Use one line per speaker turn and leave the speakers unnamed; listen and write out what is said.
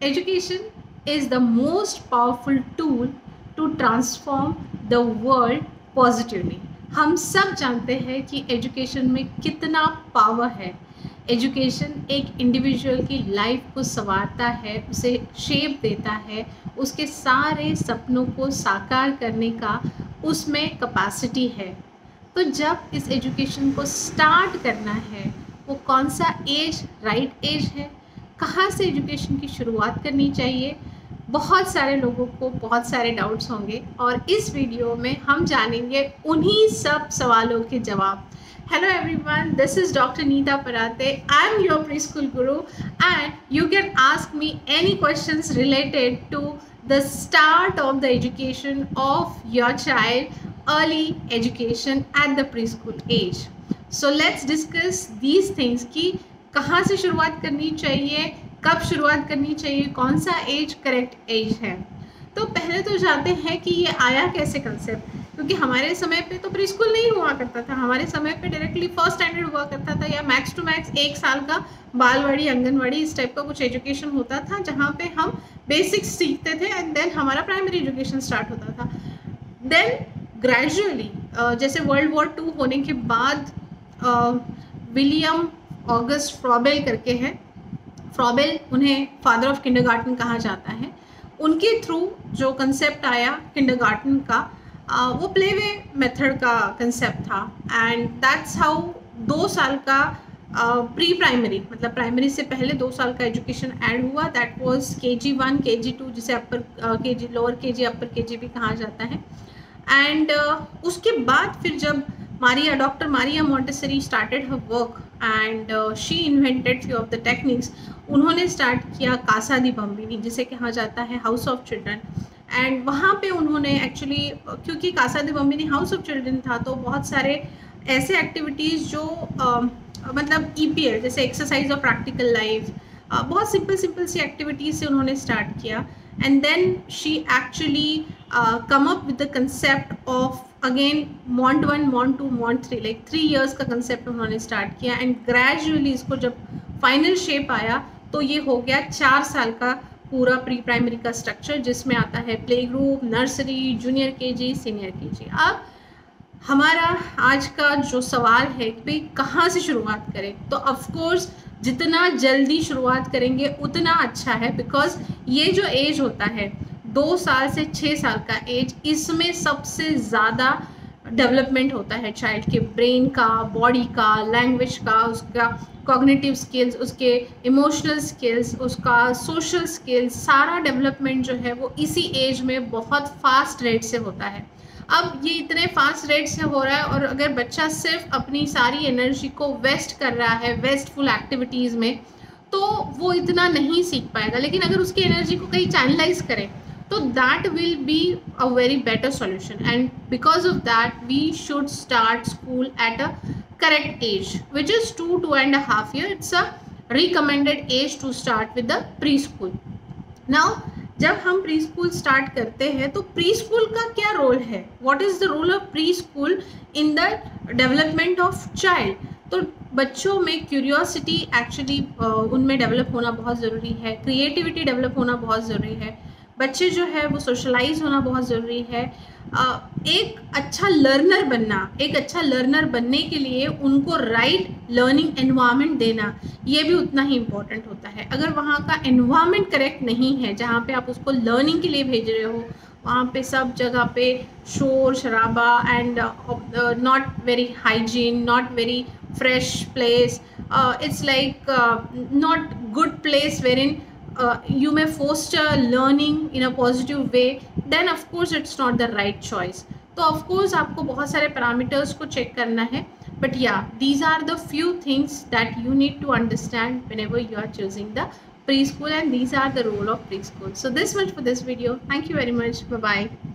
Education is the most powerful tool to transform the world positively. हम सब जानते हैं कि एजुकेशन में कितना पावर है। एजुकेशन एक इंडिविजुअल की लाइफ को संवारता है, उसे शेप देता है, उसके सारे सपनों को साकार करने का उसमें कैपेसिटी है। तो जब इस एजुकेशन को स्टार्ट करना है, वो कौन सा एज राइट एज है, कहाँ से एजुकेशन की शुरुआत करनी चाहिए, बहुत सारे लोगों को बहुत सारे डाउट्स होंगे और इस वीडियो में हम जानेंगे उन्हीं सब सवालों के जवाब। Hello everyone, this is Dr. Neeta Parate. I am your preschool guru and you can ask me any questions related to the start of the education of your child, early education at the preschool age. So let's discuss these things कि कहाँ से शुरुआत करनी चाहिए, कब शुरुआत करनी चाहिए, कौन सा एज करेक्ट एज है। तो पहले तो जानते हैं कि ये आया कैसे कंसेप्ट, क्योंकि हमारे समय पे तो प्री स्कूल नहीं हुआ करता था। हमारे समय पे डायरेक्टली फर्स्ट स्टैंडर्ड हुआ करता था या मैक्स टू मैक्स 1 साल का बालवाड़ी, आंगनवाड़ी, इस टाइप का कुछ एजुकेशन होता था जहाँ पे हम बेसिक्स सीखते थे एंड देन हमारा प्राइमरी एजुकेशन स्टार्ट होता था। देन ग्रेजुअली जैसे वर्ल्ड वॉर 2 होने के बाद विलियम ऑगस्ट फ्रॉबेल करके हैं, फ्रॉबेल, उन्हें फादर ऑफ किंडरगार्टन कहा जाता है। उनके थ्रू जो कंसेप्ट आया किंडरगार्टन का, वो प्लेवे मेथड का कंसेप्ट था एंड दैट्स हाउ 2 साल का प्री प्राइमरी, मतलब प्राइमरी से पहले 2 साल का एजुकेशन ऐड हुआ। दैट वाज KG1, KG2, जिसे अपर KG, लोअर KG, अपर KG भी कहा जाता है। एंड उसके बाद फिर जब doctor Maria Montessori started her work and she invented few of the techniques. उन्होंने स्टार्ट किया कासा दी बम्बिनी, जिसे कहा जाता है हाउस ऑफ चिल्ड्रन। एंड वहाँ पे उन्होंने एक्चुअली, क्योंकि कासा दी बम्बिनी हाउस ऑफ चिल्ड्रन था, तो बहुत सारे ऐसे एक्टिविटीज़ जो मतलब EPL जैसे एक्सरसाइज ऑफ प्रैक्टिकल लाइफ, बहुत सिंपल सी एक्टिविटीज़ से उन्होंने स्टार्ट किया। And then she actually come up with the concept of again Mont 1, Mont 2, Mont 3, like 3 years का concept उन्होंने start किया एंड gradually इसको जब final shape आया तो ये हो गया 4 साल का पूरा प्री प्राइमरी का स्ट्रक्चर, जिसमें आता है play group, nursery, junior KG, senior KG। अब हमारा आज का जो सवाल है कि भाई कहाँ से शुरुआत करें, तो ऑफकोर्स जितना जल्दी शुरुआत करेंगे उतना अच्छा है, बिकॉज ये जो एज होता है 2 साल से 6 साल का एज, इसमें सबसे ज़्यादा डेवलपमेंट होता है चाइल्ड के ब्रेन का, बॉडी का, लैंग्वेज का, उसका कॉग्निटिव स्किल्स, उसके इमोशनल स्किल्स, उसका सोशल स्किल्स, सारा डेवलपमेंट जो है वो इसी एज में बहुत फास्ट रेट से होता है। अब ये इतने फास्ट रेट से हो रहा है और अगर बच्चा सिर्फ अपनी सारी एनर्जी को वेस्ट कर रहा है वेस्टफुल एक्टिविटीज़ में, तो वो इतना नहीं सीख पाएगा। लेकिन अगर उसकी एनर्जी को कहीं चैनलाइज करें तो that will be a very better solution, and because of that we should start school at a correct age, which is 2.5 years. It's a recommended age to start with the preschool. Now जब हम pre school start करते हैं तो pre school का क्या role है, what is the role of pre school in the development of child. तो बच्चों में क्यूरियोसिटी एक्चुअली उनमें डेवलप होना बहुत ज़रूरी है, क्रिएटिविटी डेवलप होना बहुत ज़रूरी है, बच्चे जो है वो सोशलाइज होना बहुत ज़रूरी है। एक अच्छा लर्नर बनना, एक अच्छा लर्नर बनने के लिए उनको राइट लर्निंग एनवायरनमेंट देना, ये भी उतना ही इम्पोर्टेंट होता है। अगर वहाँ का एनवायरनमेंट करेक्ट नहीं है, जहाँ पे आप उसको लर्निंग के लिए भेज रहे हो, वहाँ पे सब जगह पे शोर शराबा and not very hygiene, not very fresh place, it's like not good place wherein you may foster learning in a positive way, then of course it's not the right choice. तो of course आपको बहुत सारे parameters को check करना है, but yeah, these are the few things that you need to understand whenever you are choosing the preschool, and these are the role of preschool. So this much for this video. Thank you very much. Bye bye.